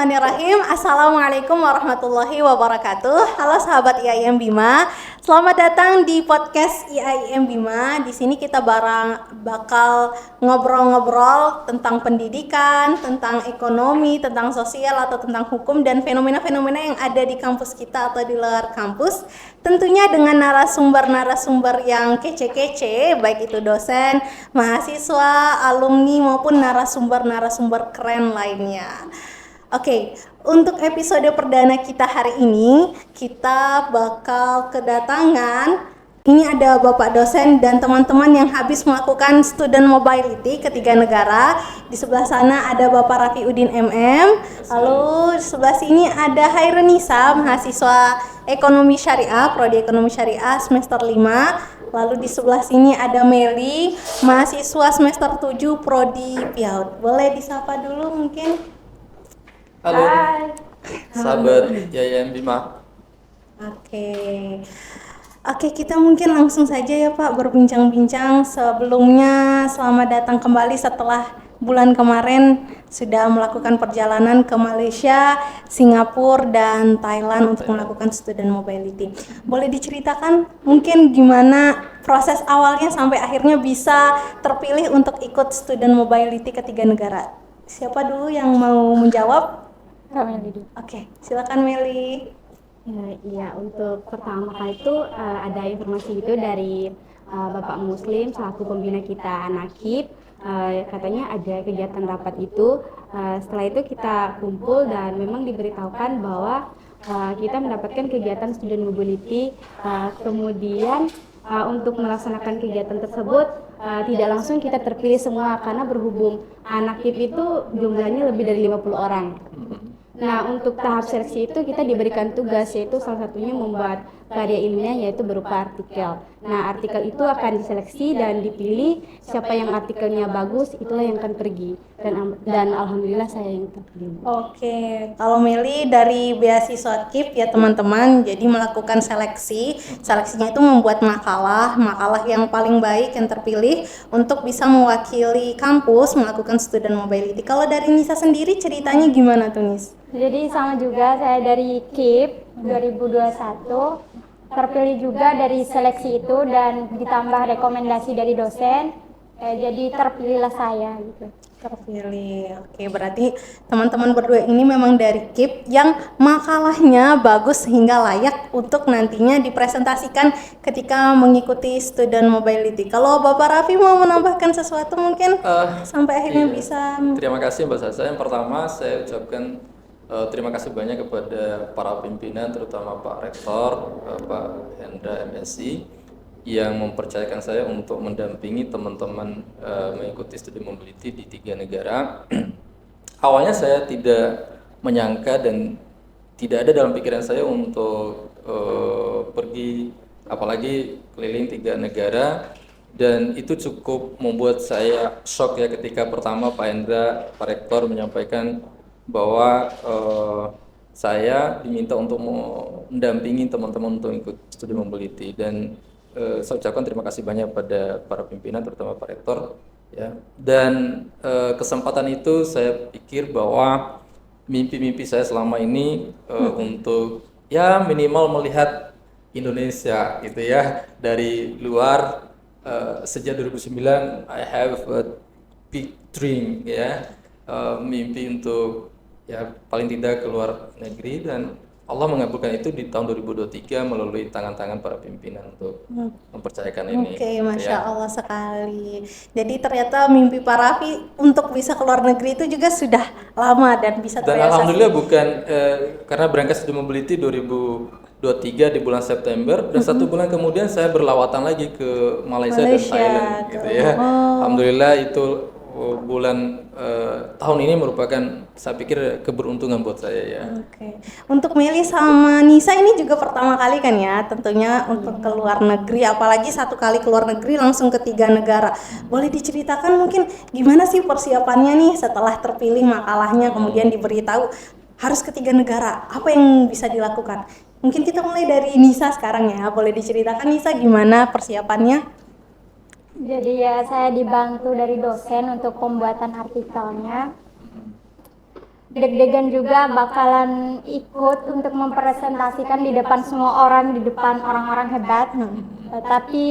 Bismillahirrahmanirrahim. Assalamualaikum warahmatullahi wabarakatuh. Halo sahabat IAIN Bima. Selamat datang di podcast IAIN Bima. Di sini kita bakal ngobrol-ngobrol tentang pendidikan, tentang ekonomi, tentang sosial atau tentang hukum dan fenomena-fenomena yang ada di kampus kita atau di luar kampus. Tentunya dengan narasumber-narasumber yang kece-kece, baik itu dosen, mahasiswa, alumni maupun narasumber-narasumber keren lainnya. Oke, untuk episode perdana kita hari ini, kita bakal kedatangan, ini ada Bapak dosen dan teman-teman yang habis melakukan student mobility ke 3 negara. Di sebelah sana ada Bapak Rafiuddin MM, lalu di sebelah sini ada Hairun Nisa, mahasiswa Ekonomi Syariah, Prodi Ekonomi Syariah semester 5. Lalu di sebelah sini ada Meli, mahasiswa semester 7 Prodi PIAUD. Boleh disapa dulu mungkin? Halo, Hai. sahabat IAIN Bima. Oke, kita mungkin langsung saja ya Pak berbincang-bincang. Sebelumnya selamat datang kembali setelah bulan kemarin sudah melakukan perjalanan ke Malaysia, Singapura, dan Thailand untuk melakukan student mobility. Boleh diceritakan mungkin gimana proses awalnya sampai akhirnya bisa terpilih untuk ikut student mobility ke 3 negara? Siapa dulu yang mau menjawab? Meli dulu. Oke, silakan Meli. Iya, untuk pertama kali itu ada informasi itu dari Bapak Muslim selaku pembina kita Anakib. Katanya ada kegiatan rapat itu. Setelah itu kita kumpul dan memang diberitahukan bahwa kita mendapatkan kegiatan student mobility. Kemudian untuk melaksanakan kegiatan tersebut tidak langsung kita terpilih semua karena berhubung Anakib itu jumlahnya lebih dari 50 orang. Nah, untuk tahap seleksi itu kita diberikan tugas, yaitu salah satunya membuat karya ilmiah, yaitu berupa artikel. Nah, artikel itu akan diseleksi dan dipilih siapa yang artikelnya bagus, itulah yang akan pergi. Dan alhamdulillah saya yang terpilih. Oke, kalau Meli dari beasiswa KIP ya teman-teman, jadi melakukan seleksi. Seleksinya itu membuat makalah yang paling baik yang terpilih untuk bisa mewakili kampus melakukan student mobility. Kalau dari Nisa sendiri ceritanya gimana tuh Nis? Jadi sama juga, saya dari KIP 2021, terpilih juga dari seleksi itu dan ditambah rekomendasi dari dosen, jadi terpilihlah saya gitu. Terpilih. Oke, berarti teman-teman berdua ini memang dari KIP yang makalahnya bagus sehingga layak untuk nantinya dipresentasikan ketika mengikuti student mobility. Kalau Bapak Raffi mau menambahkan sesuatu mungkin sampai akhirnya bisa. Terima kasih Mbak Sasa. Yang pertama saya ucapkan terima kasih banyak kepada para pimpinan, terutama Pak Rektor, Pak Hendra MSI, yang mempercayakan saya untuk mendampingi teman-teman mengikuti studi mobility di 3 negara. Awalnya saya tidak menyangka dan tidak ada dalam pikiran saya untuk pergi, apalagi keliling 3 negara, dan itu cukup membuat saya shock ya ketika pertama Pak Hendra, Pak Rektor menyampaikan bahwa saya diminta untuk mendampingi teman-teman untuk ikut studi mobility, dan saya ucapkan terima kasih banyak pada para pimpinan terutama Pak Rektor ya. Dan kesempatan itu saya pikir bahwa mimpi-mimpi saya selama ini untuk ya minimal melihat Indonesia gitu ya dari luar. Sejak 2009 I have a big dream ya, mimpi untuk ya paling tidak keluar negeri, dan Allah mengabulkan itu di tahun 2023 melalui tangan-tangan para pimpinan untuk mempercayakan ini. Oke, Masya Allah sekali. Jadi ternyata mimpi Pak Raffi untuk bisa keluar negeri itu juga sudah lama dan bisa terrealisasi. Dan alhamdulillah bukan karena berangkat studi mobility 2023 di bulan September, dan 1 bulan kemudian saya berlawatan lagi ke Malaysia dan Thailand gitu ya. Alhamdulillah itu bulan tahun ini merupakan saya pikir keberuntungan buat saya ya. Oke. Untuk Meli sama Nisa ini juga pertama kali kan ya tentunya untuk keluar negeri, apalagi 1 kali keluar negeri langsung ke 3 negara. Boleh diceritakan mungkin gimana sih persiapannya nih setelah terpilih makalahnya kemudian diberitahu harus ke 3 negara, apa yang bisa dilakukan? Mungkin kita mulai dari Nisa sekarang ya, boleh diceritakan Nisa gimana persiapannya? Jadi ya saya dibantu dari dosen untuk pembuatan artikelnya. deg-degan juga bakalan ikut untuk mempresentasikan di depan semua orang, di depan orang-orang hebat. Tapi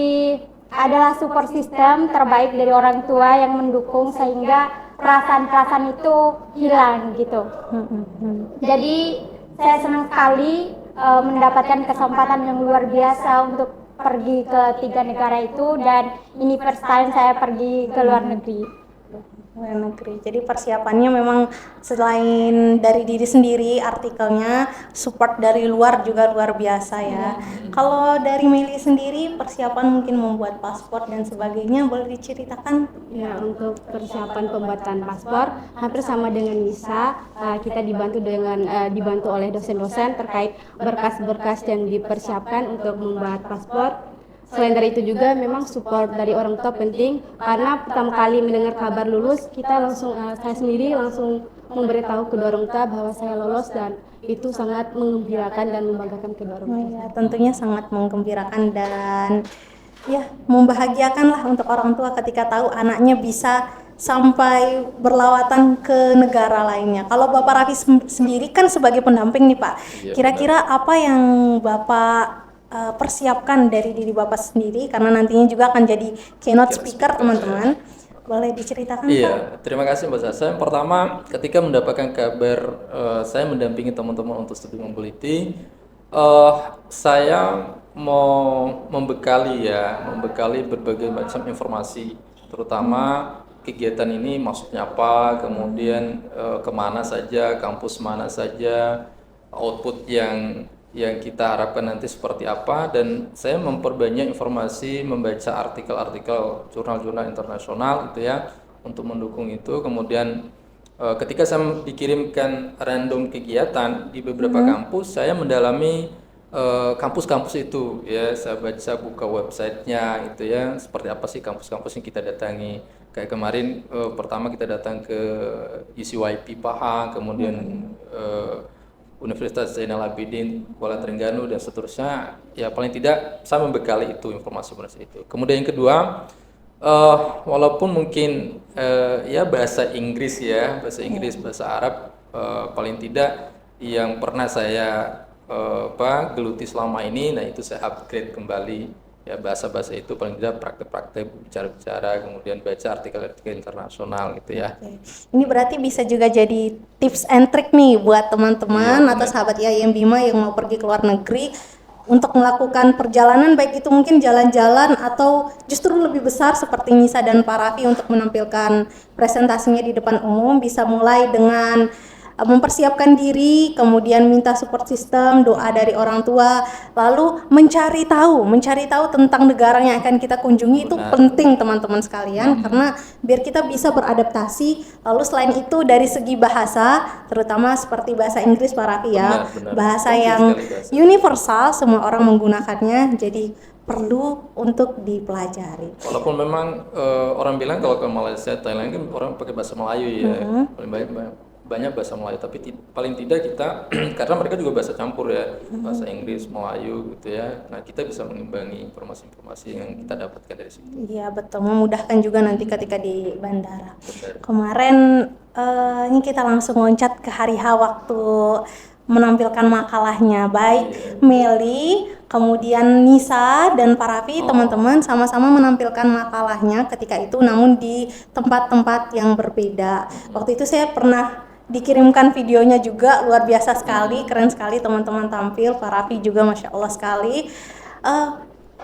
adalah support system terbaik dari orang tua yang mendukung sehingga perasaan-perasaan itu hilang gitu. Jadi saya senang sekali mendapatkan kesempatan yang luar biasa untuk pergi ke 3 negara itu, dan ini first time saya pergi ke luar negeri. Luar negeri. Jadi persiapannya memang selain dari diri sendiri, artikelnya support dari luar juga luar biasa ya. Kalau dari Meli sendiri persiapan mungkin membuat paspor dan sebagainya, boleh diceritakan? Ya, untuk persiapan pembuatan paspor hampir sama dengan Nisa. Kita dibantu oleh dosen-dosen terkait berkas-berkas yang dipersiapkan untuk membuat paspor. Selain dari itu juga memang support dari orang tua penting, karena pertama kali mendengar kabar lulus kita langsung saya sendiri langsung memberitahu kedua orang tua bahwa saya lolos, dan itu sangat menggembirakan dan membanggakan kedua orang tua. Ya, tentunya sangat menggembirakan dan ya membahagiakan lah untuk orang tua ketika tahu anaknya bisa sampai berlawatan ke negara lainnya. Kalau Bapak Raffi sendiri kan sebagai pendamping nih Pak, Iya, kira-kira apa yang Bapak persiapkan dari diri Bapak sendiri, karena nantinya juga akan jadi keynote speaker teman-teman. Boleh diceritakan Pak? Iya, terima kasih Mbak Sasa. Yang pertama, ketika mendapatkan kabar saya mendampingi teman-teman untuk studi mobility, saya mau membekali berbagai macam informasi, terutama kegiatan ini maksudnya apa, kemudian kemana saja, kampus mana saja, output yang kita harapkan nanti seperti apa, dan saya memperbanyak informasi, membaca artikel-artikel jurnal-jurnal internasional gitu ya untuk mendukung itu. Kemudian ketika saya dikirimkan random kegiatan di beberapa kampus, saya mendalami kampus-kampus itu ya, saya baca, buka websitenya gitu ya, seperti apa sih kampus-kampus yang kita datangi. Kayak kemarin pertama kita datang ke UCYP Pahang, kemudian Universitas Zainal Abidin Kuala Terengganu dan seterusnya. Ya paling tidak saya membekali itu informasi itu. Kemudian yang kedua, walaupun mungkin ya bahasa Inggris, bahasa Arab, paling tidak yang pernah saya geluti selama ini, nah itu saya upgrade kembali ya, bahasa-bahasa itu paling tidak praktek-praktek bicara-bicara, kemudian baca artikel-artikel internasional gitu ya. Oke. Ini berarti bisa juga jadi tips and trick nih buat teman-teman atau sahabat IAIN Bima yang mau pergi ke luar negeri untuk melakukan perjalanan, baik itu mungkin jalan-jalan atau justru lebih besar seperti Nisa dan Pak Raffi untuk menampilkan presentasinya di depan umum. Bisa mulai dengan mempersiapkan diri, kemudian minta support system, doa dari orang tua, lalu mencari tahu tentang negara yang akan kita kunjungi. Itu penting teman-teman sekalian, karena biar kita bisa beradaptasi. Lalu selain itu dari segi bahasa, terutama seperti bahasa Inggris Pak Raffi ya, bahasa yang universal, semua orang menggunakannya, jadi perlu untuk dipelajari. Walaupun memang orang bilang kalau ke Malaysia, Thailand kan orang pakai bahasa Melayu ya, paling banyak bahasa Melayu, tapi paling tidak kita karena mereka juga bahasa campur ya, bahasa Inggris, Melayu gitu ya. Nah kita bisa mengimbangi informasi-informasi yang kita dapatkan dari situ. Iya betul, memudahkan juga nanti ketika di bandara. Benar. Kemarin ini kita langsung loncat ke hari H waktu menampilkan makalahnya, baik Meli, kemudian Nisa dan Pak Raffi, teman-teman sama-sama menampilkan makalahnya ketika itu, namun di tempat-tempat yang berbeda. Waktu itu saya pernah dikirimkan videonya juga, luar biasa sekali, keren sekali teman-teman tampil, Pak Raffi juga Masya Allah sekali.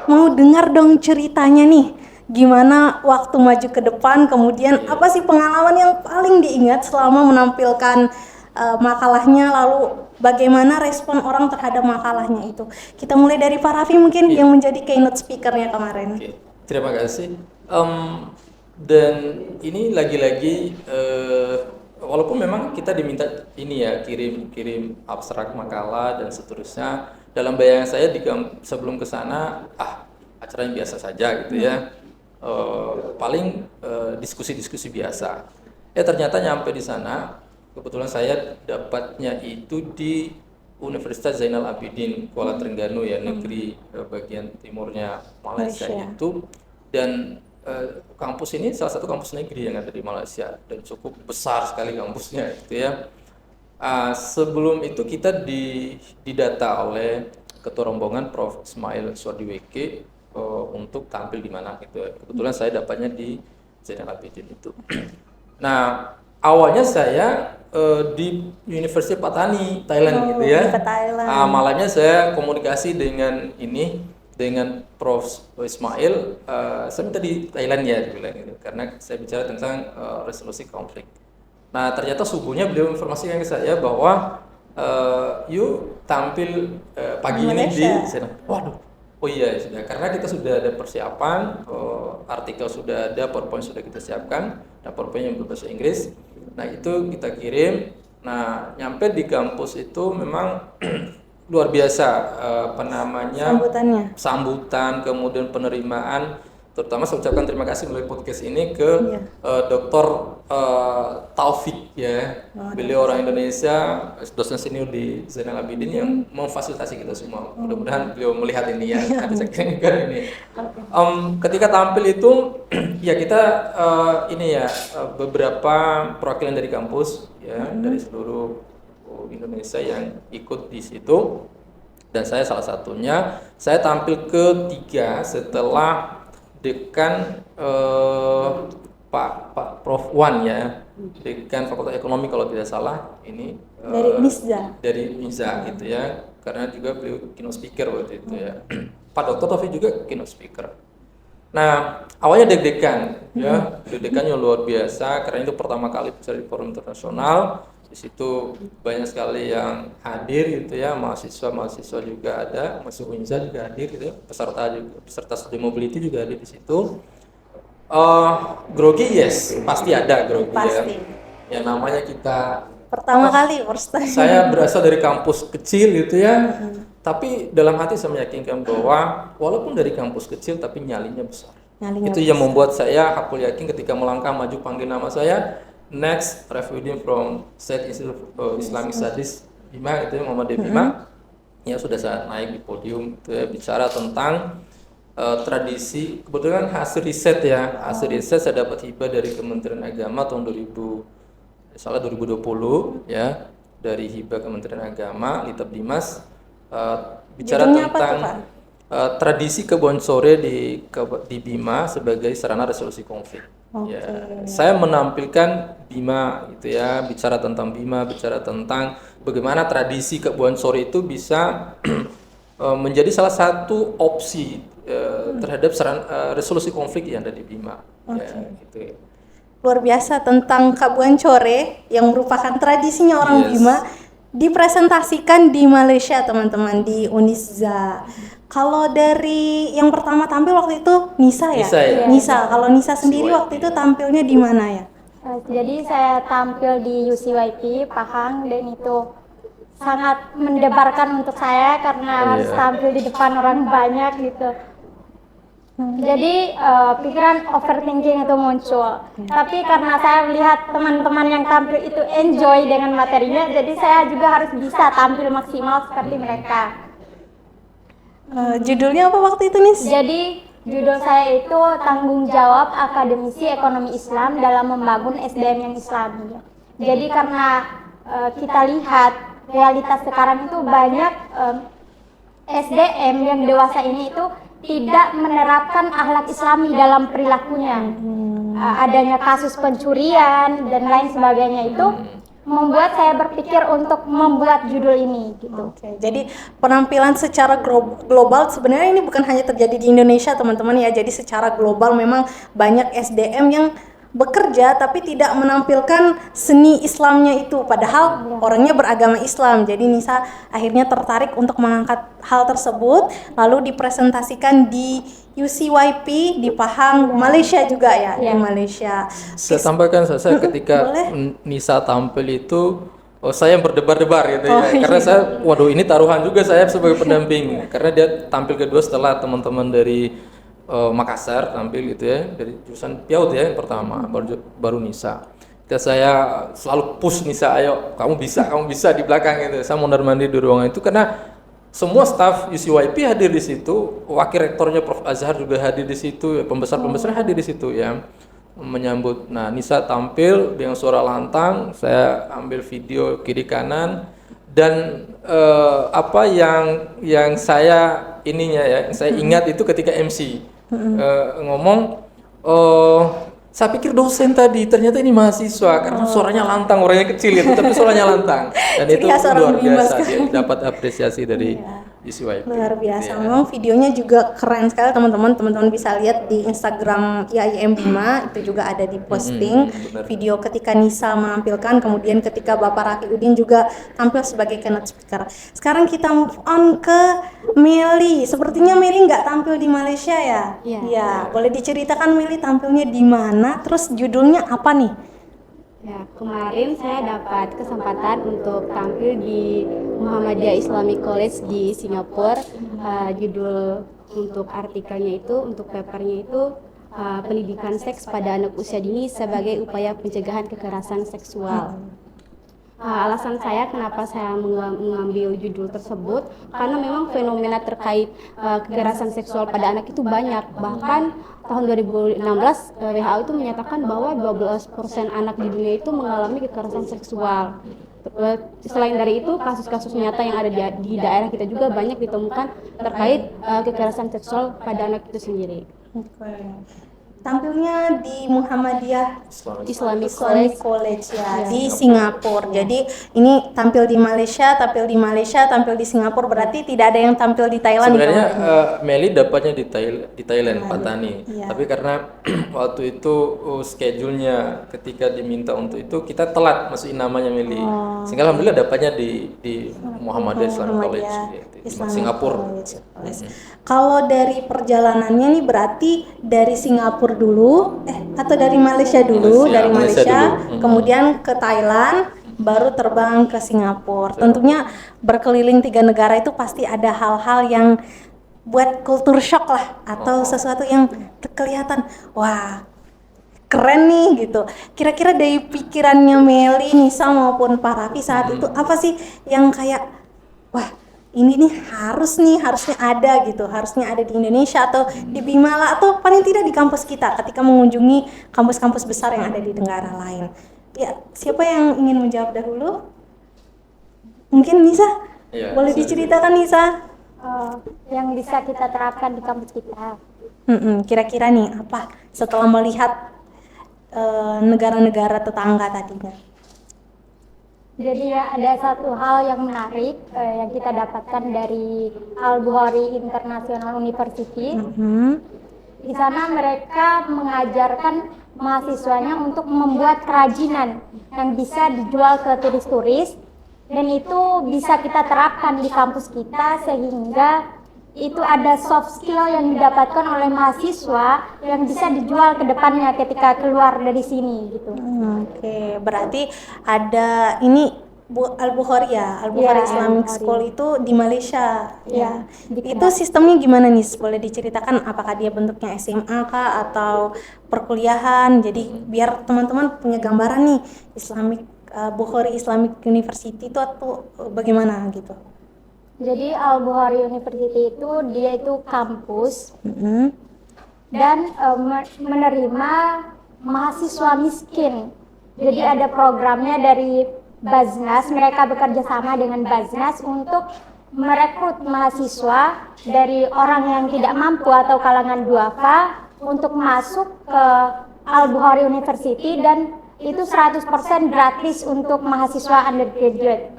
Mau dengar dong ceritanya nih, gimana waktu maju ke depan, kemudian apa sih pengalaman yang paling diingat selama menampilkan makalahnya, lalu bagaimana respon orang terhadap makalahnya itu. Kita mulai dari Pak Raffi mungkin yang menjadi keynote speakernya kemarin. Oke, terima kasih. Dan ini lagi-lagi walaupun memang kita diminta ini ya, kirim abstrak makalah dan seterusnya, dalam bayangan saya sebelum ke sana acara yang biasa saja gitu ya, paling diskusi-diskusi biasa. Ternyata nyampe di sana, kebetulan saya dapatnya itu di Universitas Zainal Abidin Kuala Terengganu ya, negeri bagian timurnya Malaysia itu, dan kampus ini salah satu kampus negeri yang ada di Malaysia dan cukup besar sekali kampusnya gitu ya. Sebelum itu kita didata oleh ketua rombongan Prof. Ismail Swardiweke untuk tampil di mana gitu. Kebetulan saya dapatnya di Zainal Abidin itu. Nah, awalnya saya di University Patani, Thailand gitu ya. Ke Thailand. Malahnya saya komunikasi dengan Prof. Ismail, saya minta di Thailand ya, dibilang gitu, karena saya bicara tentang resolusi konflik. Nah, ternyata subuhnya beliau informasikan ke saya bahwa yuk tampil pagi ini di sana. Waduh, oh iya sudah, karena kita sudah ada persiapan, artikel sudah ada, PowerPoint sudah kita siapkan, dan PowerPoint yang berbahasa Inggris. Nah, itu kita kirim. Nah, nyampe di kampus itu memang luar biasa, sambutan, kemudian penerimaan. Terutama saya ucapkan terima kasih melalui podcast ini ke Dr. Taufik ya. Beliau orang Indonesia, dosen senior di Zainal Abidin yang memfasilitasi kita semua. Mudah-mudahan beliau melihat ini ya. Nanti saya kirimkan ini. Ketika tampil itu ya kita beberapa perwakilan dari kampus ya, dari seluruh Indonesia yang ikut di situ, dan saya salah satunya. Saya tampil ketiga setelah dekan Pak Prof. Wan ya, dekan Fakultas Ekonomi kalau tidak salah, ini dari MISA gitu ya, karena juga beliau keynote speaker waktu itu ya. Pak Dr. Taufik juga keynote speaker. Nah, awalnya deg-degan ya, deg-degannya luar biasa karena itu pertama kali bicara di forum internasional. Di situ banyak sekali yang hadir gitu ya, mahasiswa juga ada, mahasiswa UNISA juga hadir gitu ya, peserta studi mobility juga hadir di situ. Grogi pasti ada grogi ya. Ya namanya kita pertama kali first time. Saya berasal dari kampus kecil gitu ya. Tapi dalam hati saya meyakinkan bahwa walaupun dari kampus kecil tapi nyalinya besar. Itu yang membuat saya hakul yakin ketika melangkah maju panggil nama saya. Next, Refugees from State Institute of Islamic Studies Bima, itu Muhammad Bima, ya sudah saat naik di podium itu ya, bicara tentang tradisi. Kebetulan hasil riset saya dapat hibah dari Kementerian Agama tahun 2020 ya, dari hibah Kementerian Agama Litab Dimas, bicara tentang tradisi kebun sore di Bima sebagai sarana resolusi konflik. Ya, saya menampilkan Bima gitu ya, bicara tentang Bima, bicara tentang bagaimana tradisi kebun sore itu bisa menjadi salah satu opsi terhadap resolusi konflik yang ada di Bima. Ya, gitu. Luar biasa tentang Kabuan Core yang merupakan tradisinya orang Bima dipresentasikan di Malaysia, teman-teman, di Unisza. Kalau dari yang pertama tampil waktu itu Nisa ya? Nisa. Kalau Nisa sendiri waktu itu tampilnya di mana ya? Jadi saya tampil di UCYP Pahang, dan itu sangat mendebarkan untuk saya karena harus tampil di depan orang banyak gitu. Jadi pikiran overthinking itu muncul. Tapi karena saya melihat teman-teman yang tampil itu enjoy dengan materinya, jadi saya juga harus bisa tampil maksimal seperti mereka. Judulnya apa waktu itu, Nis? Jadi judul saya itu Tanggung Jawab Akademisi Ekonomi Islam dalam Membangun SDM yang Islami. Jadi karena kita lihat realitas sekarang itu banyak SDM yang dewasa ini itu tidak menerapkan akhlak Islami dalam perilakunya. Adanya kasus pencurian dan lain sebagainya itu membuat saya berpikir untuk membuat judul ini gitu. Jadi penampilan secara global sebenarnya ini bukan hanya terjadi di Indonesia, teman-teman ya. Jadi secara global memang banyak SDM yang bekerja tapi tidak menampilkan seni Islamnya itu, padahal orangnya beragama Islam. Jadi Nisa akhirnya tertarik untuk mengangkat hal tersebut, lalu dipresentasikan di UCYP di Pahang, Malaysia juga ya, di Malaysia. Saya tambahkan saya ketika Nisa tampil itu saya yang berdebar-debar gitu ya. Karena saya ini taruhan juga saya sebagai pendamping karena dia tampil kedua setelah teman-teman dari Makassar tampil gitu ya, dari jurusan Piaut ya yang pertama, baru Nisa. Saya selalu push Nisa, ayo kamu bisa di belakang gitu. Saya mondar-mandir di ruangan itu karena semua staf UCYP hadir di situ, wakil rektornya Prof Azhar juga hadir di situ, pembesar-pembesar hadir di situ ya. menyambut. Nah, Nisa tampil dengan suara lantang, saya ambil video kiri kanan, dan apa yang saya ininya ya, yang saya ingat itu ketika MC ngomong, saya pikir dosen tadi, ternyata ini mahasiswa karena suaranya lantang, orangnya kecil itu, tapi suaranya lantang, dan itu luar biasa, dia dapat apresiasi dari ISYP. Luar biasa, memang videonya juga keren sekali teman-teman bisa lihat di Instagram IAIM Bima, itu juga ada di posting video ketika Nisa menampilkan, kemudian ketika Bapak Raki Udin juga tampil sebagai keynote speaker. Sekarang kita move on ke Meli, sepertinya Meli nggak tampil di Malaysia ya? Iya. Boleh diceritakan Meli tampilnya di mana, terus judulnya apa nih? Ya, kemarin saya dapat kesempatan untuk tampil di Muhammadiyah Islamic College di Singapura. Judul untuk artikelnya itu, untuk papernya itu, pendidikan seks pada anak usia dini sebagai upaya pencegahan kekerasan seksual. Alasan saya kenapa saya mengambil judul tersebut, karena memang fenomena terkait kekerasan seksual pada anak itu banyak. Bahkan tahun 2016 WHO itu menyatakan bahwa 12% anak di dunia itu mengalami kekerasan seksual. Selain dari itu, kasus-kasus nyata yang ada di daerah kita juga banyak ditemukan terkait kekerasan seksual pada anak itu sendiri. Tampilnya di Muhammadiyah Islamic College ya, di Singapura. Jadi ini tampil di Malaysia, tampil di Singapura, berarti tidak ada yang tampil di Thailand. Sebenarnya Meli dapatnya di Thailand, Patani. Tapi karena waktu itu schedule-nya ketika diminta untuk itu, kita telat masukin namanya Meli. Sehingga alhamdulillah dapatnya di Muhammadiyah Islamic College di Singapura. Kalau dari perjalanannya nih berarti dari Singapura dulu, atau dari Malaysia dulu, dari Malaysia kemudian ke Thailand, baru terbang ke Singapura. Tentunya berkeliling 3 negara itu pasti ada hal-hal yang buat culture shock lah, atau sesuatu yang kelihatan, wah keren nih gitu. Kira-kira dari pikirannya Meli, Nisa maupun Pak Raffi saat itu apa sih yang kayak, wah ini nih harusnya ada gitu, harusnya ada di Indonesia atau di Bima lah, atau paling tidak di kampus kita ketika mengunjungi kampus-kampus besar yang ada di negara lain. Ya, siapa yang ingin menjawab dahulu? Mungkin Nisa? Ya, boleh diceritakan Nisa? Yang bisa kita terapkan di kampus kita. Kira-kira nih apa setelah melihat negara-negara tetangga tadinya? Jadi ya, ada satu hal yang menarik yang kita dapatkan dari Al-Bukhari International University. Di sana mereka mengajarkan mahasiswanya untuk membuat kerajinan yang bisa dijual ke turis-turis, dan itu bisa kita terapkan di kampus kita sehingga itu ada soft skill yang didapatkan oleh mahasiswa yang bisa dijual ke depannya ketika keluar dari sini gitu. Oke, berarti ada ini Al-Bukhari ya, Al-Bukhari Islamic School itu di Malaysia ya. Itu sistemnya gimana nih? Boleh diceritakan apakah dia bentuknya SMA kah atau perkuliahan? Jadi biar teman-teman punya gambaran nih, Bukhari Islamic University itu atau bagaimana gitu. Jadi Al-Bukhari University itu dia itu kampus dan menerima mahasiswa miskin. Jadi ada programnya dari Baznas, mereka bekerja sama dengan Baznas untuk merekrut mahasiswa dari orang yang tidak mampu atau kalangan duafa untuk masuk ke Al-Bukhari University, dan itu 100% gratis untuk mahasiswa undergraduate.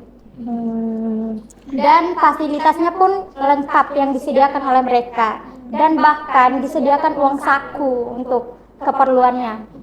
Dan fasilitasnya pun lengkap yang disediakan oleh mereka, dan bahkan disediakan uang saku untuk keperluannya.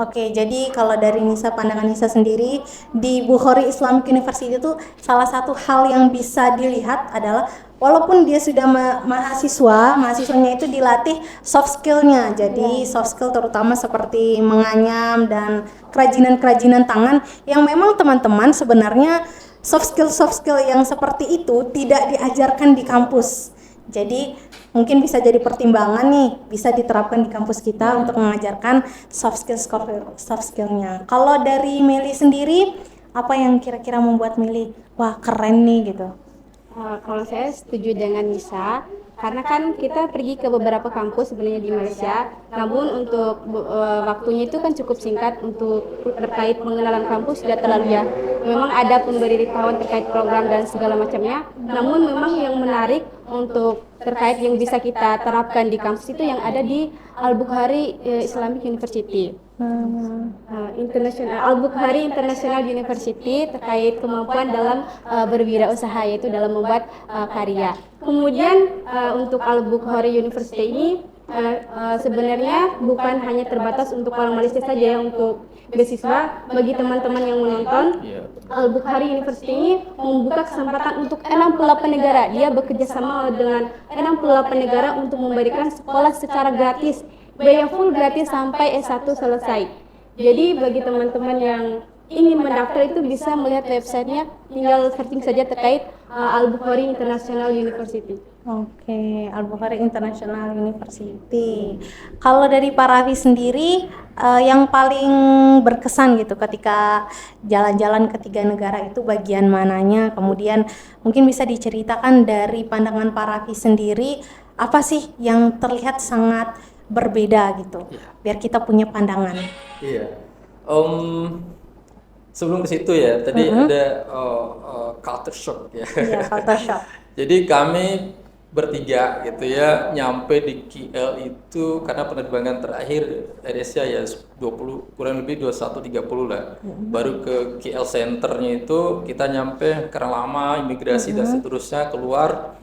Oke, jadi kalau dari Nisa, pandangan Nisa sendiri di Bukhari Islamic University itu salah satu hal yang bisa dilihat adalah walaupun dia sudah mahasiswanya itu dilatih soft skill-nya. Jadi soft skill terutama seperti menganyam dan kerajinan-kerajinan tangan yang memang teman-teman sebenarnya soft skill yang seperti itu tidak diajarkan di kampus. Jadi mungkin bisa jadi pertimbangan nih, bisa diterapkan di kampus kita untuk mengajarkan soft skill-nya. Kalau dari Meli sendiri, apa yang kira-kira membuat Meli wah keren nih gitu? Kalau saya setuju dengan Nisa, karena kan kita pergi ke beberapa kampus sebenarnya di Malaysia, namun untuk waktunya itu kan cukup singkat untuk terkait pengenalan kampus tidak terlalu ya. Memang ada pemberitahuan terkait program dan segala macamnya, namun memang yang menarik untuk terkait yang bisa kita terapkan di kampus itu yang ada di Al-Bukhari Islamic University. Al-Bukhari International University terkait kemampuan dalam berwirausaha, yaitu dalam membuat karya. Kemudian untuk Al-Bukhari University ini sebenarnya bukan hanya terbatas untuk orang Malaysia saja ya untuk beasiswa. Bagi teman-teman yang menonton, Al-Bukhari University ini membuka kesempatan untuk 68 negara. Dia bekerja sama dengan 68 negara untuk memberikan sekolah secara gratis, biaya full gratis sampai S1 selesai. Jadi bagi teman-teman yang ingin mendaftar itu bisa melihat websitenya, tinggal searching saja terkait Al-Bukhari International University. Oke, Al-Bukhari International University. Kalau dari Pak Raffi sendiri, yang paling berkesan gitu ketika jalan-jalan ke 3 negara itu bagian mananya? Kemudian mungkin bisa diceritakan dari pandangan Pak Raffi sendiri, apa sih yang terlihat sangat berbeda gitu, biar kita punya pandangan. Iya. Sebelum ke situ ya, tadi ada culture shock ya. Iya, culture shock. Jadi kami bertiga gitu ya, nyampe di KL itu karena penerbangan terakhir AirAsia ya 20 kurang lebih 21.30 lah. Baru ke KL centernya itu kita nyampe karena lama imigrasi dan seterusnya, keluar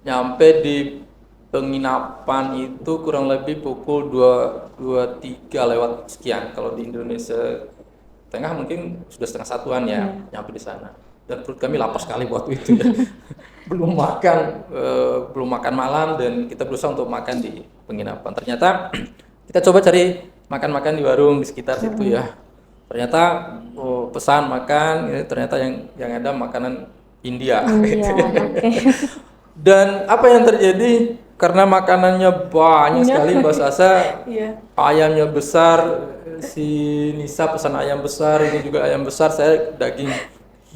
nyampe di penginapan itu kurang lebih pukul 23 lewat sekian. Kalau di Indonesia Tengah mungkin sudah setengah satuan ya, nyampe di sana. Dan perut kami lapar sekali waktu itu ya. belum makan malam, dan kita berusaha untuk makan di penginapan. Ternyata kita coba cari makan-makan di warung di sekitar situ ya. Ternyata pesan makan, ternyata yang ada makanan India. Gitu ya. Dan apa yang terjadi? Karena makanannya banyak sekali, Mbak Sasa, ayamnya besar, si Nisa pesan ayam besar, ini juga ayam besar, saya daging,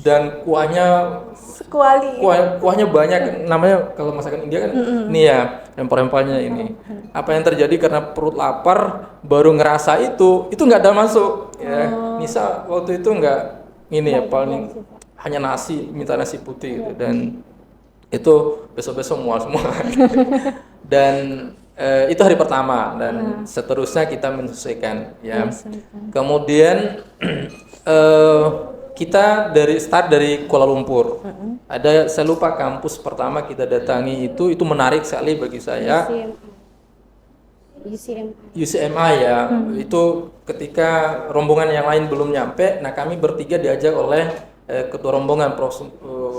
dan kuahnya kuahnya banyak. Namanya kalau masakan India kan ini ya, rempah-rempahnya ini. Apa yang terjadi karena perut lapar, baru ngerasa itu nggak ada masuk ya. Nisa waktu itu nggak ini ya, paling hanya nasi, minta nasi putih gitu. Dan itu besok-besok mual semua. Dan itu hari pertama, dan seterusnya kita menyesuaikan ya. Kemudian kita dari Kuala Lumpur. Saya lupa kampus pertama kita datangi itu menarik sekali bagi saya. UCMI ya. Itu ketika rombongan yang lain belum nyampe, nah kami bertiga diajak oleh ketua rombongan Prof.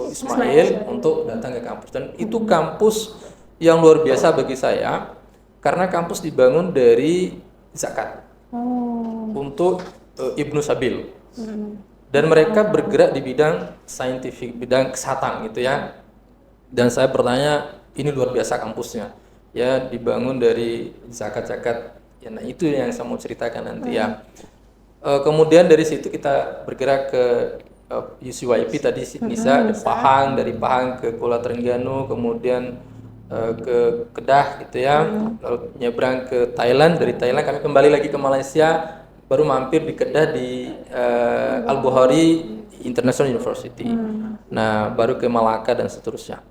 Ismail untuk datang ke kampus, dan itu kampus yang luar biasa bagi saya karena kampus dibangun dari zakat untuk Ibnu Sabil, dan mereka bergerak di bidang saintifik, bidang kesehatan gitu ya. Dan saya bertanya, ini luar biasa kampusnya ya, dibangun dari zakat-zakat ya. Nah itu yang saya mau ceritakan nanti ya. Kemudian dari situ kita bergerak ke UCYP tadi Nisa, dari Pahang ke Kuala Terengganu, kemudian ke Kedah gitu ya, lalu nyebrang ke Thailand. Dari Thailand kami kembali lagi ke Malaysia, baru mampir di Kedah di Al-Bukhari International University. Nah baru ke Malacca dan seterusnya.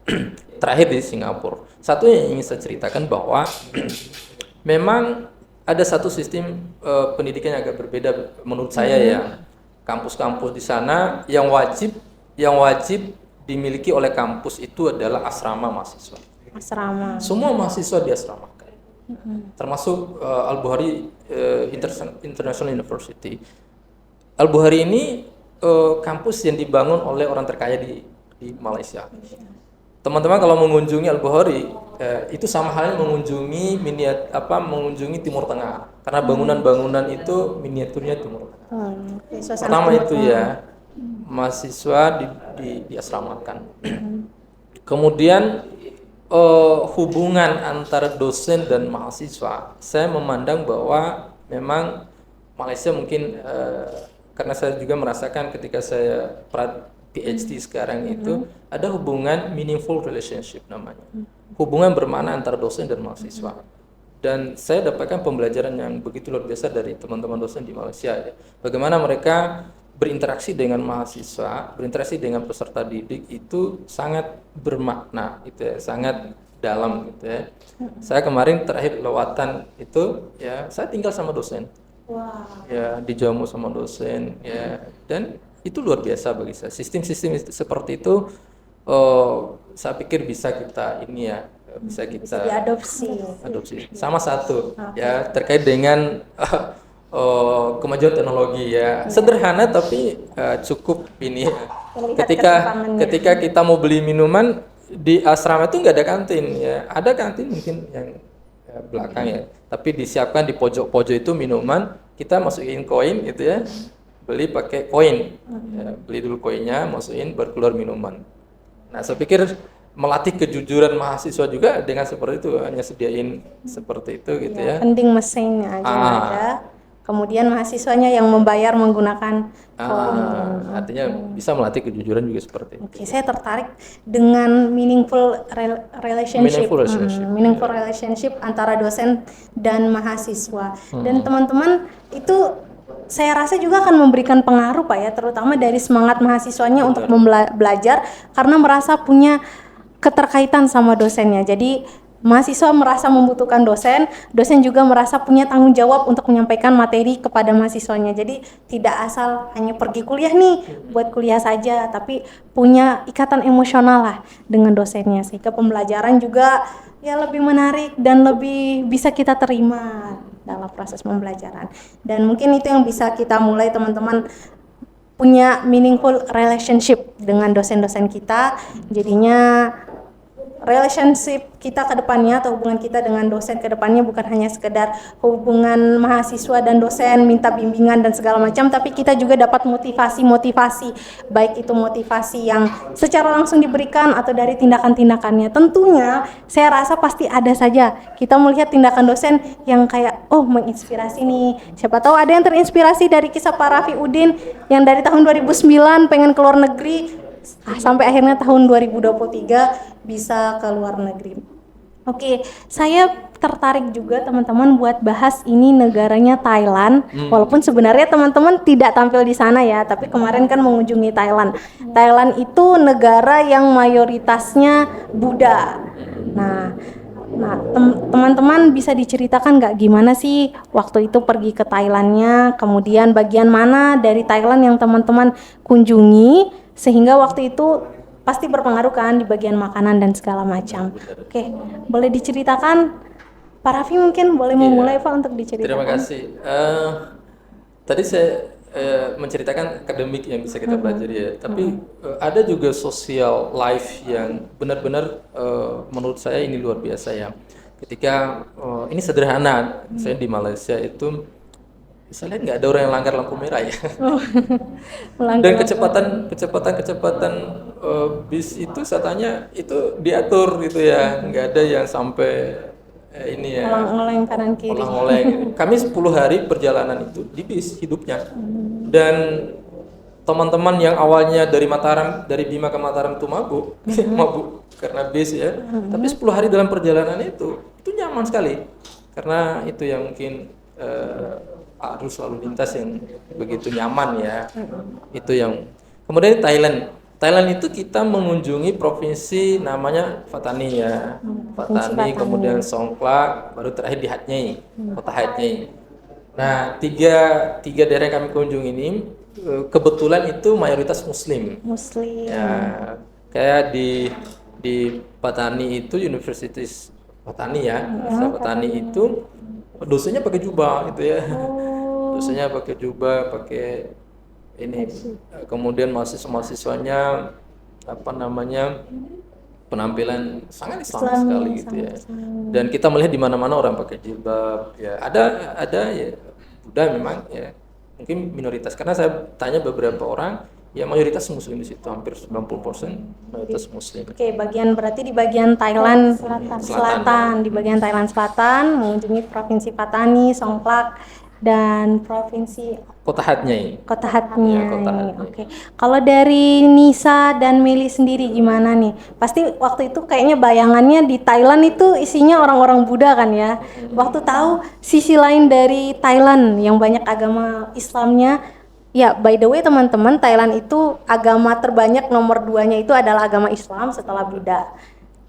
Terakhir di Singapura. Satu yang ingin saya ceritakan bahwa memang ada satu sistem pendidikan yang agak berbeda menurut saya ya. Kampus-kampus di sana yang wajib dimiliki oleh kampus itu adalah asrama mahasiswa. Asrama. Semua mahasiswa diasramakan, termasuk Al-Bukhari International University. Al-Bukhari ini kampus yang dibangun oleh orang terkaya di Malaysia. Teman-teman kalau mengunjungi Al-Bukhari itu sama halnya mengunjungi mengunjungi Timur Tengah, karena bangunan-bangunan itu miniaturnya Timur Tengah. Pertama itu ya, mahasiswa diasramakan. Kemudian hubungan antara dosen dan mahasiswa, saya memandang bahwa memang Malaysia mungkin karena saya juga merasakan ketika saya PhD sekarang itu ada hubungan meaningful relationship namanya. Hubungan bermakna antara dosen dan mahasiswa. Dan saya dapatkan pembelajaran yang begitu luar biasa dari teman-teman dosen di Malaysia ya. Bagaimana mereka berinteraksi dengan mahasiswa, berinteraksi dengan peserta didik itu sangat bermakna gitu ya, sangat dalam gitu ya. Saya kemarin terakhir lewatan itu ya, saya tinggal sama dosen. Wow. Ya, dijamu sama dosen ya, dan itu luar biasa bagi saya. Sistem-sistem seperti itu saya pikir bisa kita ini ya, bisa kita adopsi. Sama satu ya, terkait dengan kemajuan teknologi ya, sederhana tapi cukup ini ya. Ketika kita mau beli minuman di asrama itu nggak ada kantin ya, ada kantin mungkin yang belakang ya, tapi disiapkan di pojok-pojok itu minuman, kita masukin koin gitu ya, beli pakai koin ya, beli dulu koinnya, masukin baru keluar minuman. Nah, saya pikir melatih kejujuran mahasiswa juga dengan seperti itu, hanya sediain seperti itu gitu ya. Vending mesinnya aja ada. Kemudian mahasiswanya yang membayar menggunakan koin. Artinya bisa melatih kejujuran juga seperti itu. Oke, saya tertarik dengan meaningful relationship. Meaningful relationship antara dosen dan mahasiswa. Dan teman-teman itu saya rasa juga akan memberikan pengaruh Pak ya, terutama dari semangat mahasiswanya untuk belajar karena merasa punya keterkaitan sama dosennya. Jadi mahasiswa merasa membutuhkan dosen, dosen juga merasa punya tanggung jawab untuk menyampaikan materi kepada mahasiswanya. Jadi tidak asal hanya pergi kuliah nih buat kuliah saja, tapi punya ikatan emosional lah dengan dosennya, sehingga pembelajaran juga ya lebih menarik dan lebih bisa kita terima dalam proses pembelajaran. Dan mungkin itu yang bisa kita mulai teman-teman, punya meaningful relationship dengan dosen-dosen kita. Jadinya relationship kita ke depannya atau hubungan kita dengan dosen ke depannya bukan hanya sekedar hubungan mahasiswa dan dosen minta bimbingan dan segala macam, tapi kita juga dapat motivasi, baik itu motivasi yang secara langsung diberikan atau dari tindakan-tindakannya. Tentunya saya rasa pasti ada saja kita melihat tindakan dosen yang kayak menginspirasi nih. Siapa tahu ada yang terinspirasi dari kisah Pak Rafi Udin yang dari tahun 2009 pengen keluar negeri sampai akhirnya tahun 2023 bisa ke luar negeri. Oke, saya tertarik juga teman-teman buat bahas ini negaranya Thailand. Walaupun sebenarnya teman-teman tidak tampil di sana ya, tapi kemarin kan mengunjungi Thailand. Thailand itu negara yang mayoritasnya Buddha. Nah, teman-teman bisa diceritakan nggak gimana sih waktu itu pergi ke Thailandnya, kemudian bagian mana dari Thailand yang teman-teman kunjungi, sehingga waktu itu pasti berpengaruh kan di bagian makanan dan segala macam. Oke, boleh diceritakan Pak Raffi, mungkin boleh memulai Pak untuk diceritakan. Terima kasih. Tadi saya menceritakan akademik yang bisa kita pelajari ya, tapi ada juga social life yang benar-benar menurut saya ini luar biasa ya. Ketika ini sederhana, saya di Malaysia itu saya lihat nggak ada orang yang langgar lampu merah ya. Dan kecepatan bis itu saya tanya itu diatur gitu ya, nggak ada yang sampai ini ya oleng-oleng kanan kiri. Oleng-oleng. Kami 10 hari perjalanan itu di bis hidupnya. Dan teman-teman yang awalnya dari Bima ke Mataram itu mabuk karena bis ya. Tapi 10 hari dalam perjalanan itu nyaman sekali. Karena itu yang mungkin arus lalu lintas yang begitu nyaman ya. Itu yang. Kemudian Thailand itu kita mengunjungi provinsi namanya Pattani ya. Pattani, kemudian Songkhla, baru terakhir di Hat Yai, kota Hat Yai. Nah, tiga daerah yang kami kunjungi ini kebetulan itu mayoritas Muslim. Ya, kayak di Pattani itu Universitas Pattani ya. Pattani itu dosennya pakai jubah gitu ya. Dosennya pakai jubah, pakai ini, kemudian mahasiswanya penampilan sangat Islam sekali gitu ya. Dan kita melihat di mana-mana orang pakai jilbab ya. Ada ya Buddha memang ya. Mungkin minoritas, karena saya tanya beberapa orang ya mayoritas Muslim di situ, hampir 90% mayoritas Muslim. Oke, berarti di bagian Thailand Selatan. Di bagian Thailand Selatan mengunjungi provinsi Pattani, Songkhla dan provinsi Kota Hatay. Kota Hatay. Iya, Kota Hatay. Oke. Kalau dari Nisa dan Meli sendiri gimana nih? Pasti waktu itu kayaknya bayangannya di Thailand itu isinya orang-orang Buddha kan ya. Waktu tahu sisi lain dari Thailand yang banyak agama Islamnya. Ya, by the way teman-teman, Thailand itu agama terbanyak nomor 2-nya itu adalah agama Islam setelah Buddha.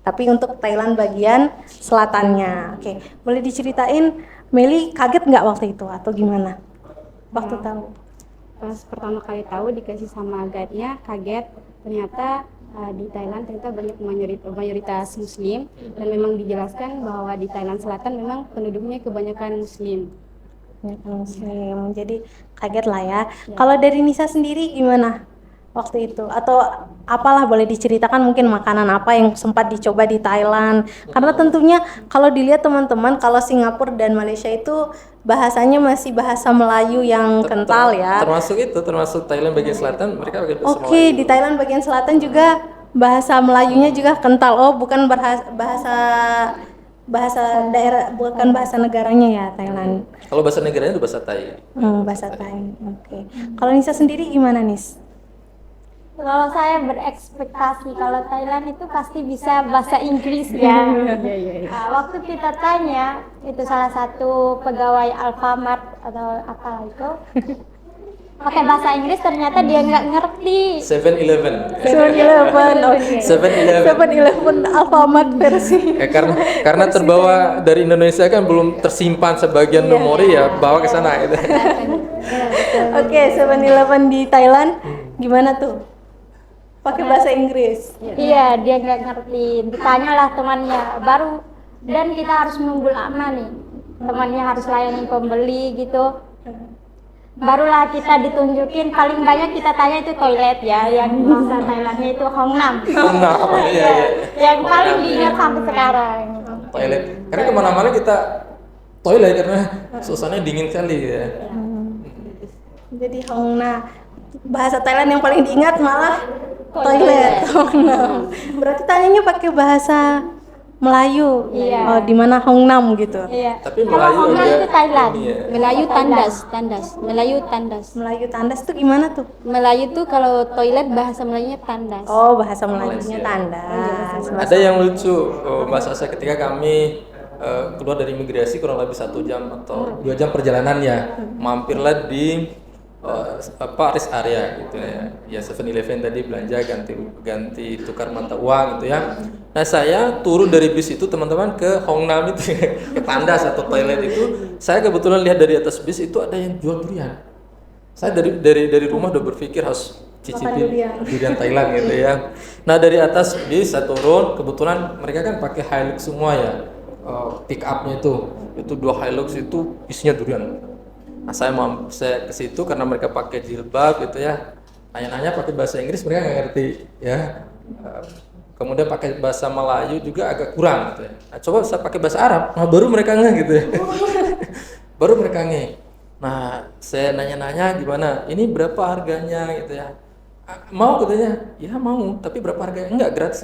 Tapi untuk Thailand bagian selatannya. Oke, boleh diceritain Meli kaget nggak waktu itu atau gimana? Waktu tahu. Pas pertama kali tahu dikasih sama guide-nya, kaget ternyata di Thailand ternyata banyak mayoritas Muslim, dan memang dijelaskan bahwa di Thailand Selatan memang penduduknya kebanyakan Muslim. Muslim. Jadi kaget lah ya. Kalau dari Nisa sendiri gimana waktu itu? Atau apalah boleh diceritakan mungkin makanan apa yang sempat dicoba di Thailand? Karena tentunya kalau dilihat teman-teman, kalau Singapura dan Malaysia itu bahasanya masih bahasa Melayu yang kental ya. Termasuk Thailand bagian selatan, mereka pakai bahasa Oke, Melayu. di Thailand bagian selatan juga bahasa Melayunya juga kental. Oh, bukan bahasa daerah, bukan bahasa negaranya ya Thailand. Kalau bahasa negaranya itu bahasa Thai. Bahasa Thai. Oke. Kalau Nisa sendiri gimana, Nis? Kalau saya berekspektasi kalau Thailand itu pasti bisa bahasa Inggris ya. Waktu kita tanya itu salah satu pegawai Alfamart atau apa itu pakai bahasa Inggris, ternyata dia nggak ngerti. 7-Eleven. 7-Eleven. Oke. 7-Eleven. 7-Eleven Alfamart versi. Karena terbawa dari Indonesia kan belum tersimpan sebagian memori ya, bawa ke sana gitu. Oke, 7-Eleven di Thailand gimana tuh? Pakai bahasa Inggris. Iya, dia nggak ngerti. Ditanyalah temannya, baru dan kita harus nunggu lama nih. Temannya harus layani pembeli gitu. Barulah kita ditunjukin, paling banyak kita tanya itu toilet ya, yang bahasa Thailandnya itu Hongnam. Iya. Yang paling diingat sampai sekarang. Toilet. Karena kemana-mana kita toilet karena suasananya dingin sekali ya. Jadi Hongna, bahasa Thailand yang paling diingat malah toilet. Hongnam. Berarti tanyanya pakai bahasa Melayu. Iya. Oh, di mana Hongnam gitu. Iya. Tapi Kalau Melayu Hongnam ada itu Thailand. Iya. Melayu tandas. Melayu tandas tuh gimana tuh? Melayu tuh kalau toilet bahasa Melayunya tandas. Oh, bahasa Melayunya Malaysia. tandas. Ada yang lucu, Mbak Sasa, ketika kami keluar dari imigrasi kurang lebih 1 jam atau 2 jam perjalanannya, mampirlah di rest area gitu ya 7-Eleven tadi, belanja ganti tukar mata uang gitu ya. Nah, saya turun dari bis itu teman-teman ke Hongnam itu ke tandas atau toilet itu, saya kebetulan lihat dari atas bis itu ada yang jual durian. Saya dari rumah udah berpikir harus cicipi durian Thailand gitu ya. Nah, dari atas bis saya turun, kebetulan mereka kan pakai Hilux semua ya, pick up-nya itu 2 Hilux itu isinya durian. Nah, saya ke situ karena mereka pakai jilbab gitu ya. Nanya-nanya pakai bahasa Inggris mereka nggak ngerti ya. Kemudian pakai bahasa Melayu juga agak kurang gitu ya. Nah, coba saya pakai bahasa Arab, nah baru mereka ngeh gitu ya. Baru mereka ngeh. Nah, saya nanya-nanya gimana? Ini berapa harganya gitu ya. Mau katanya, ya mau, tapi berapa harganya? Enggak, gratis.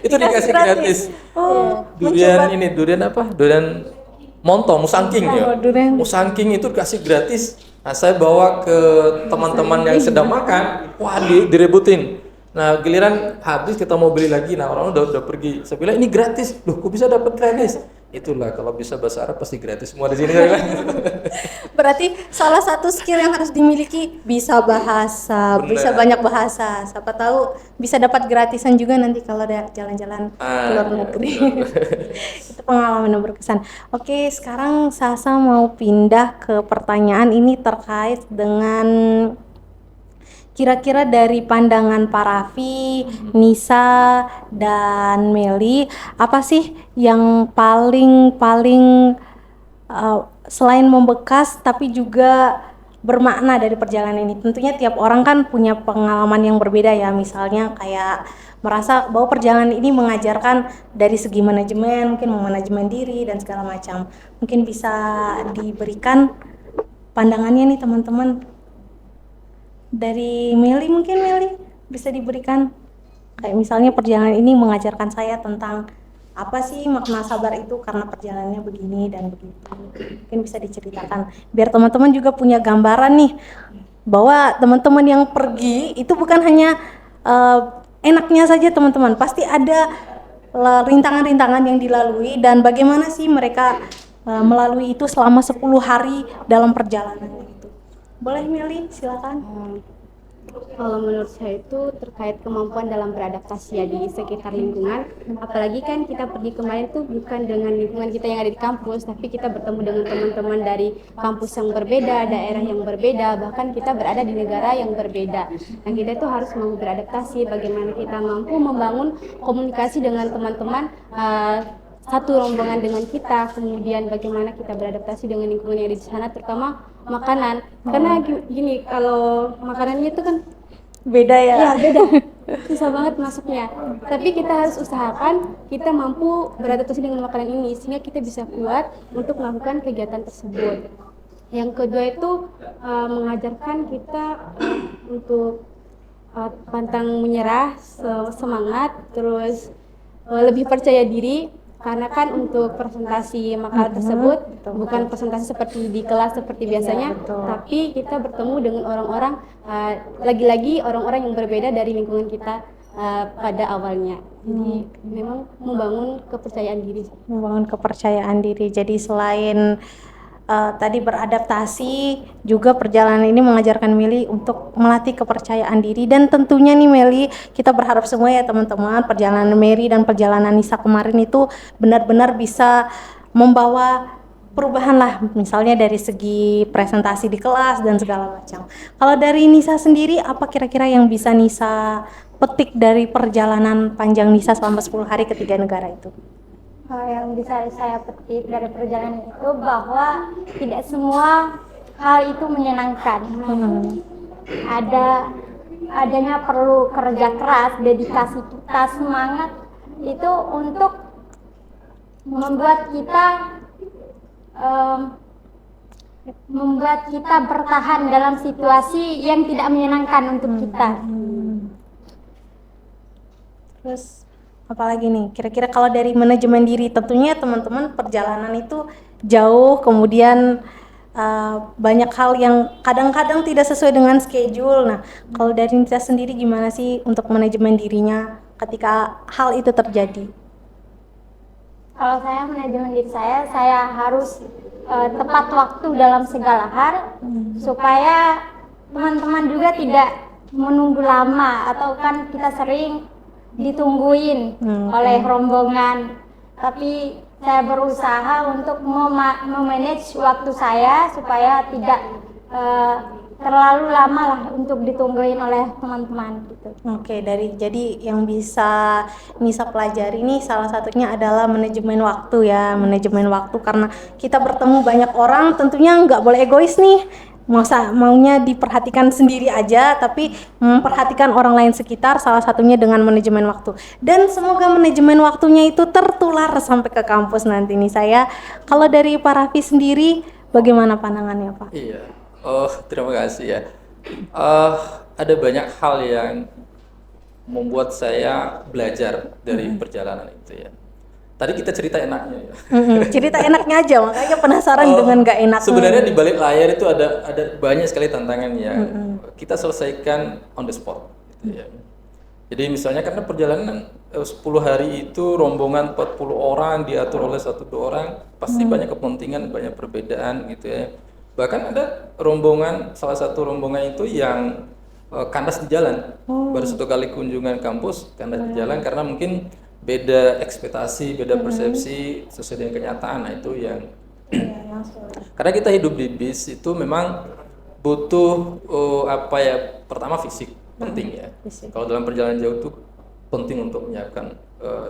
Itu dikasih gratis. Oh, Durian apa? Durian Montong, Musangking ya. durian. Musangking itu dikasih gratis. Nah, saya bawa ke teman-teman yang sedang makan, wah direbutin. Nah, giliran habis kita mau beli lagi, nah orang udah pergi. Saya bilang ini gratis, loh kok bisa dapat gratis? Itulah kalau bisa bahasa Arab pasti gratis semua di sini. Berarti salah satu skill yang harus dimiliki bisa bahasa, Bener. bisa banyak bahasa. Siapa tahu bisa dapat gratisan juga nanti kalau ada jalan-jalan ke luar negeri. Itu pengalaman yang berkesan. Oke, sekarang Sasa mau pindah ke pertanyaan ini terkait dengan kira-kira dari pandangan Pak Raffi, Nisa, dan Meli, apa sih yang paling selain membekas tapi juga bermakna dari perjalanan ini? Tentunya tiap orang kan punya pengalaman yang berbeda ya. Misalnya kayak merasa bahwa perjalanan ini mengajarkan dari segi manajemen, mungkin memanajemen diri dan segala macam. Mungkin bisa diberikan pandangannya nih teman-teman. Dari Meli, mungkin Meli bisa diberikan kayak misalnya perjalanan ini mengajarkan saya tentang apa sih makna sabar itu, karena perjalanannya begini dan begitu. Mungkin bisa diceritakan biar teman-teman juga punya gambaran nih bahwa teman-teman yang pergi itu bukan hanya enaknya saja teman-teman, pasti ada rintangan-rintangan yang dilalui dan bagaimana sih mereka melalui itu selama 10 hari dalam perjalanan itu. Boleh Meli, silakan. Kalau menurut saya itu terkait kemampuan dalam beradaptasi ya di sekitar lingkungan. Apalagi kan kita pergi kemarin tuh bukan dengan lingkungan kita yang ada di kampus, tapi kita bertemu dengan teman-teman dari kampus yang berbeda, daerah yang berbeda, bahkan kita berada di negara yang berbeda. Nah, kita itu harus mau beradaptasi, bagaimana kita mampu membangun komunikasi dengan teman-teman satu rombongan dengan kita, kemudian bagaimana kita beradaptasi dengan lingkungan yang ada di sana, terutama makanan. Karena gini, kalau makanannya itu kan Beda ya? ya beda, susah banget masuknya. Tapi kita harus usahakan kita mampu beradaptasi dengan makanan ini sehingga kita bisa kuat untuk melakukan kegiatan tersebut. Yang kedua itu mengajarkan kita untuk pantang menyerah, semangat, terus lebih percaya diri. Karena kan untuk presentasi makalah tersebut bukan presentasi seperti di kelas seperti biasanya, tapi kita bertemu dengan orang-orang, lagi-lagi orang-orang yang berbeda dari lingkungan kita pada awalnya. Jadi memang membangun kepercayaan diri. Membangun kepercayaan diri. Jadi selain tadi beradaptasi, juga perjalanan ini mengajarkan Meli untuk melatih kepercayaan diri. Dan tentunya nih Meli, kita berharap semua ya teman-teman, perjalanan Mary dan perjalanan Nisa kemarin itu benar-benar bisa membawa perubahan lah, misalnya dari segi presentasi di kelas dan segala macam. Kalau dari Nisa sendiri, apa kira-kira yang bisa Nisa petik dari perjalanan panjang Nisa selama 10 hari ke 3 negara itu? Yang bisa saya petik dari perjalanan itu bahwa tidak semua hal itu menyenangkan. Adanya perlu kerja keras, dedikasi kita, semangat itu untuk membuat kita bertahan dalam situasi yang tidak menyenangkan untuk kita. Terus apalagi nih, kira-kira kalau dari manajemen diri, tentunya teman-teman perjalanan itu jauh, kemudian banyak hal yang kadang-kadang tidak sesuai dengan schedule. Nah, kalau dari Nisa sendiri gimana sih untuk manajemen dirinya ketika hal itu terjadi? Kalau saya manajemen diri saya harus tepat waktu dalam segala hal supaya teman-teman juga tidak menunggu lama, atau kan kita sering ditungguin oleh rombongan. Tapi saya berusaha untuk memanage waktu saya supaya tidak terlalu lama lah untuk ditungguin oleh teman-teman gitu. Oke, jadi yang bisa Nisa pelajari nih salah satunya adalah manajemen waktu ya, manajemen waktu, karena kita bertemu banyak orang, tentunya nggak boleh egois nih. Maunya diperhatikan sendiri aja, tapi memperhatikan orang lain sekitar, salah satunya dengan manajemen waktu. Dan semoga manajemen waktunya itu tertular sampai ke kampus nanti nih saya. Kalau dari Pak Raffi sendiri, bagaimana pandangannya Pak? Iya, terima kasih ya. Ada banyak hal yang membuat saya belajar dari perjalanan itu ya. Tadi kita cerita enaknya ya. Cerita enaknya aja, makanya penasaran dengan gak enaknya. Sebenarnya di balik layar itu ada banyak sekali tantangan yang kita selesaikan on the spot. Gitu ya. Jadi misalnya karena perjalanan 10 hari itu rombongan 40 orang diatur oleh 1-2 orang, pasti banyak kepentingan, banyak perbedaan gitu ya. Bahkan ada rombongan, salah satu rombongan itu yang kandas di jalan. Baru 1 kali kunjungan kampus kandas di jalan karena mungkin beda ekspektasi, beda persepsi sesuai dengan kenyataan. Nah itu yang karena kita hidup di bis itu memang butuh pertama fisik penting ya. Kalau dalam perjalanan jauh itu penting untuk menyiapkan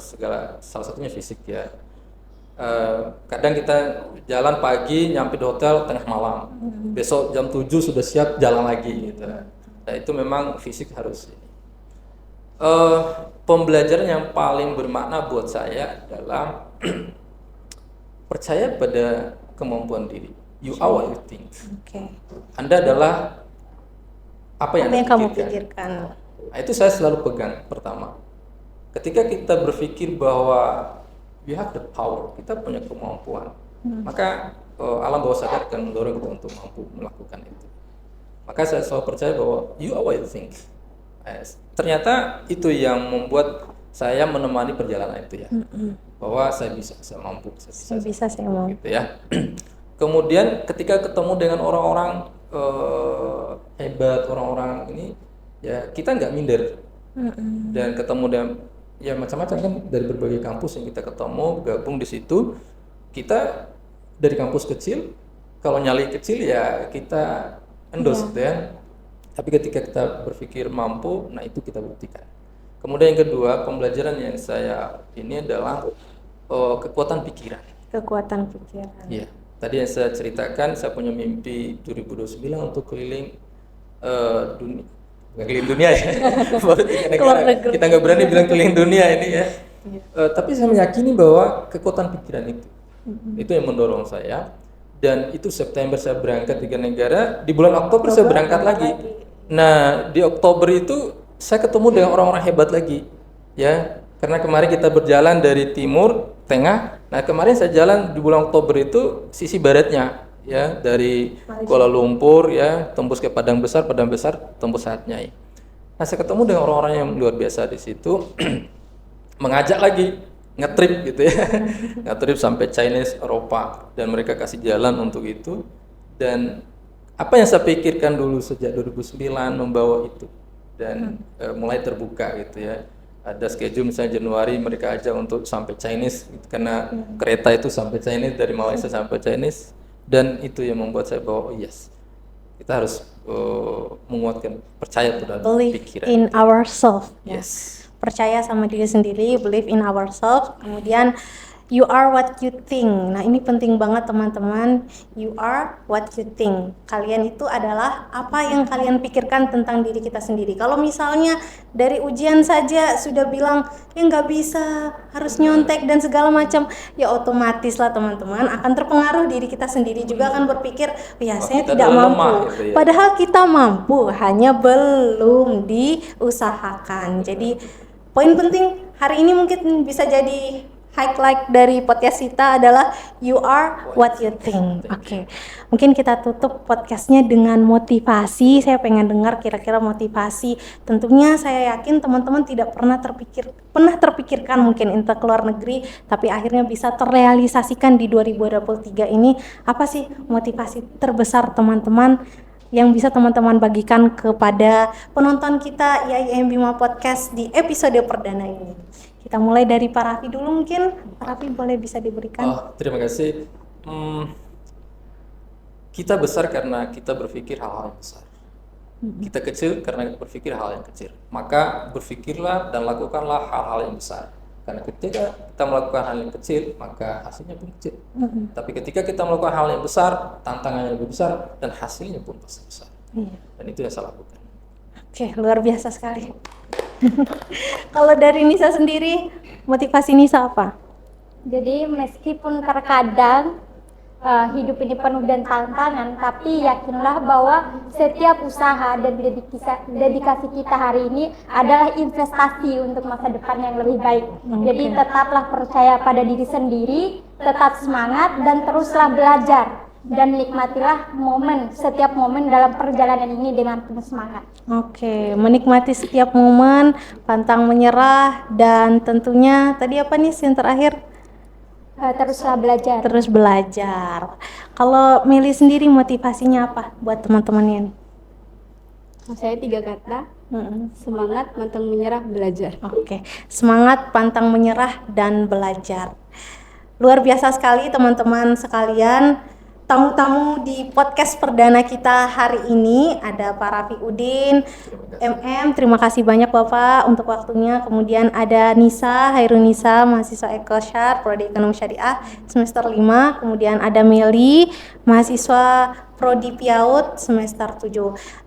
salah satunya fisik ya. Kadang kita jalan pagi nyampe di hotel tengah malam, besok jam 7 sudah siap jalan lagi gitu. Nah itu memang fisik harus. Pembelajaran yang paling bermakna buat saya adalah percaya pada kemampuan diri. You are what you think. Anda adalah apa yang kamu pikirkan. Nah, itu saya selalu pegang pertama. Ketika kita berpikir bahwa we have the power, kita punya kemampuan. Maka alam bawah sadar akan mendorong kita untuk mampu melakukan itu. Maka saya selalu percaya bahwa you are what you think. Ternyata itu yang membuat saya menemani perjalanan itu ya. Bahwa saya mampu, saya mampu gitu ya. Kemudian ketika ketemu dengan orang-orang hebat, orang-orang ini ya kita nggak minder. Dan ketemu dengan ya macam-macam kan dari berbagai kampus yang kita ketemu, gabung di situ. Kita dari kampus kecil, kalau nyali kecil ya kita endorse gitu ya. Tapi ketika kita berpikir mampu, nah itu kita buktikan. Kemudian yang kedua, pembelajaran yang saya ini adalah kekuatan pikiran. Kekuatan pikiran. Iya. Tadi yang saya ceritakan, saya punya mimpi 2029 untuk keliling dunia. Nggak keliling dunia ya. Baru 3 negara. Kita nggak berani bilang keliling dunia ini ya. Tapi saya meyakini bahwa kekuatan pikiran itu yang mendorong saya. Dan itu September saya berangkat 3 negara, di bulan Oktober saya berangkat lagi. Nah, di Oktober itu saya ketemu dengan orang-orang hebat lagi. Ya, karena kemarin kita berjalan dari timur, tengah. Nah, kemarin saya jalan di bulan Oktober itu sisi baratnya, ya, dari Kuala Lumpur ya, tembus ke Padang Besar tembus Hatnyai. Nah, saya ketemu dengan orang-orang yang luar biasa di situ. Mengajak lagi ngetrip gitu ya, ngetrip sampai Chinese, Eropa, dan mereka kasih jalan untuk itu. Dan apa yang saya pikirkan dulu sejak 2009 membawa itu dan mulai terbuka gitu ya. Ada schedule misalnya Januari mereka ajak untuk sampai Chinese gitu, karena kereta itu sampai Chinese, dari Malaysia sampai Chinese, dan itu yang membuat saya bahwa yes, kita harus menguatkan, percaya pada pikiran. In ourselves. Yes. Percaya sama diri sendiri, believe in ourselves. Kemudian you are what you think. Nah, ini penting banget teman-teman. You are what you think. Kalian itu adalah apa yang kalian pikirkan tentang diri kita sendiri. Kalau misalnya dari ujian saja sudah bilang ya nggak bisa, harus nyontek dan segala macam, ya otomatis lah teman-teman akan terpengaruh. Diri kita sendiri juga akan berpikir, ya saya tidak mampu. Gitu ya. Padahal kita mampu, hanya belum diusahakan. Jadi poin penting hari ini mungkin bisa jadi highlight dari podcast kita adalah you are what you think. Oke. Mungkin kita tutup podcastnya dengan motivasi. Saya pengen dengar kira-kira motivasi. Tentunya saya yakin teman-teman tidak pernah terpikirkan mungkin untuk keluar negeri, tapi akhirnya bisa terrealisasikan di 2023 ini. Apa sih motivasi terbesar teman-teman yang bisa teman-teman bagikan kepada penonton kita IAIM Bima Podcast di episode perdana ini? Kita mulai dari Pak Raffi dulu mungkin. Pak Raffi boleh bisa diberikan? Terima kasih. Kita besar karena kita berpikir hal-hal yang besar. Kita kecil karena kita berpikir hal yang kecil. Maka berpikirlah dan lakukanlah hal-hal yang besar. Karena ketika kita melakukan hal yang kecil, maka hasilnya pun kecil. Tapi ketika kita melakukan hal yang besar, tantangannya lebih besar dan hasilnya pun pasti besar. Dan itu yang saya lakukan. Oke, luar biasa sekali. Kalau dari Nisa sendiri, motivasi Nisa apa? Jadi meskipun terkadang hidup ini penuh dan tantangan, tapi yakinlah bahwa setiap usaha dan dedikasi kita hari ini adalah investasi untuk masa depan yang lebih baik. Jadi tetaplah percaya pada diri sendiri, tetap semangat dan teruslah belajar. Dan nikmatilah setiap momen dalam perjalanan ini dengan penuh semangat. Oke, menikmati setiap momen, pantang menyerah, dan tentunya tadi apa nih yang terakhir? Teruslah belajar. Terus belajar. Kalau Meli sendiri motivasinya apa buat teman-teman ini? Saya 3 kata. Semangat, pantang menyerah, belajar. Oke, semangat, pantang menyerah, dan belajar. Luar biasa sekali teman-teman sekalian. Tamu-tamu di podcast perdana kita hari ini ada Pak Raffi Udin, terima kasih banyak Bapak untuk waktunya. Kemudian ada Nisa, Hairunisa, mahasiswa Ekosyar, Prodi Ekonomi Syariah semester 5. Kemudian ada Meli, mahasiswa Prodi Piaut semester 7.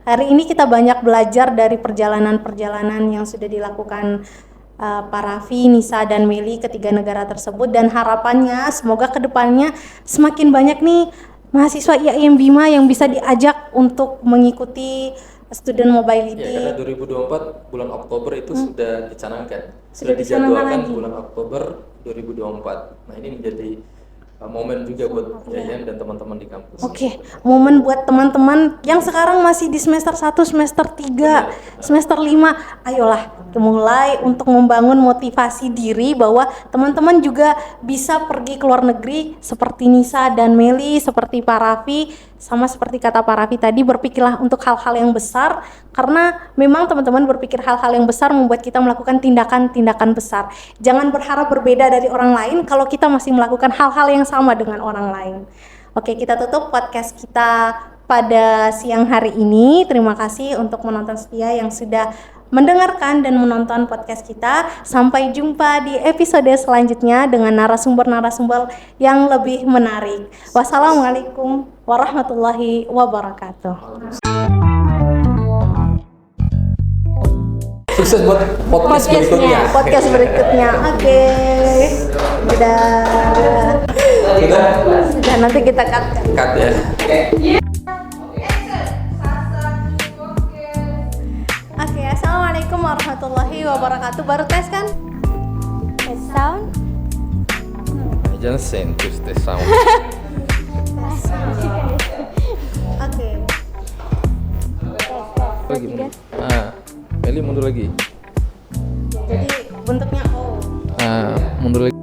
Hari ini kita banyak belajar dari perjalanan-perjalanan yang sudah dilakukan Pak Raffi, Nisa, dan Meli ke 3 negara tersebut, dan harapannya semoga kedepannya semakin banyak nih mahasiswa IAIM Bima yang bisa diajak untuk mengikuti student mobility. Ya, karena 2024 bulan Oktober itu sudah dicanangkan, Sudah sudah dicanangkan dijadwalkan lagi. bulan Oktober 2024. Nah, ini menjadi momen juga buat IAIN dan teman-teman di kampus. Oke, momen buat teman-teman yang sekarang masih di semester 1, semester 3, semester 5, ayolah mulai untuk membangun motivasi diri bahwa teman-teman juga bisa pergi ke luar negeri seperti Nisa dan Meli, seperti Pak Raffi, sama seperti kata Pak Raffi tadi, berpikirlah untuk hal-hal yang besar karena memang teman-teman berpikir hal-hal yang besar membuat kita melakukan tindakan-tindakan besar. Jangan berharap berbeda dari orang lain kalau kita masih melakukan hal-hal yang sama dengan orang lain. Oke, kita tutup podcast kita pada siang hari ini. Terima kasih untuk menonton setia yang sudah mendengarkan dan menonton podcast kita. Sampai jumpa di episode selanjutnya dengan narasumber-narasumber yang lebih menarik. Wassalamualaikum warahmatullahi wabarakatuh. Sukses buat podcast berikutnya. Podcast berikutnya. Oke. Dadah. Sudah, nanti kita cut ya. Oke, assalamualaikum warahmatullahi wabarakatuh. Baru tes kan? Tes sound. Jangan sentuh tes sound. Oke. Lagi. Meli mundur lagi. Jadi bentuknya O. Mundur lagi.